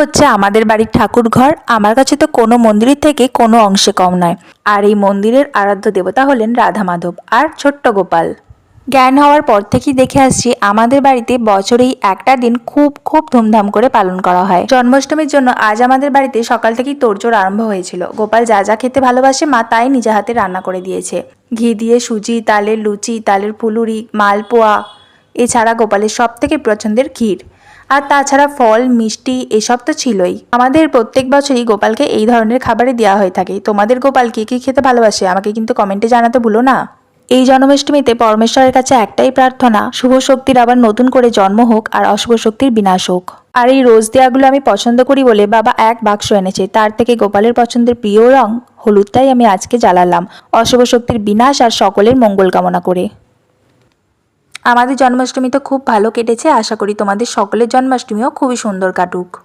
হচ্ছে আমাদের বাড়ির ঠাকুর ঘর। আমার কাছে তো কোনো মন্দিরের থেকে কোনো অংশে কম নয়। আর এই মন্দিরের আরাধ্য দেবতা হলেন রাধা মাধব আর ছোট্ট গোপাল। জ্ঞান হওয়ার পর থেকেই দেখে আসছি আমাদের বাড়িতে বছরেই একটা দিন খুব খুব ধুমধাম করে পালন করা হয়। জন্মাষ্টমীর জন্য আজ আমাদের বাড়িতে সকাল থেকেই তোড়জোড় আরম্ভ হয়েছিল। গোপাল যা যা খেতে ভালোবাসে মা তাই নিজে হাতে রান্না করে দিয়েছে। ঘি দিয়ে সুজি, তালের লুচি, তালের ফুলুরি, মালপোয়া, এছাড়া গোপালের সব থেকে পছন্দের ক্ষীর, আর তাছাড়া ফল মিষ্টি এসব তো ছিলই। আমাদের প্রত্যেক বছরই গোপালকে এই ধরনের খাবারই দেওয়া হয়ে থাকে। তোমাদের গোপাল কি কি খেতে ভালোবাসে আমাকে কিন্তু কমেন্টে জানাতে ভুলো না। এই জন্মাষ্টমীতে পরমেশ্বরের কাছে একটাই প্রার্থনা, শুভ শক্তির আবার নতুন করে জন্ম হোক আর অশুভ শক্তির বিনাশ হোক। আর এই রোজ দেওয়াগুলো আমি পছন্দ করি বলে বাবা এক বাক্স এনেছে। তার থেকে গোপালের পছন্দের প্রিয় রং হলুদটাই আমি আজকে জ্বালালাম, অশুভ শক্তির বিনাশ আর সকলের মঙ্গল কামনা করে। আমাদের জন্মাষ্টমী তো খুব ভালো কেটেছে। আশা করি তোমাদের সকলের জন্মাষ্টমীও খুবই সুন্দর কাটুক।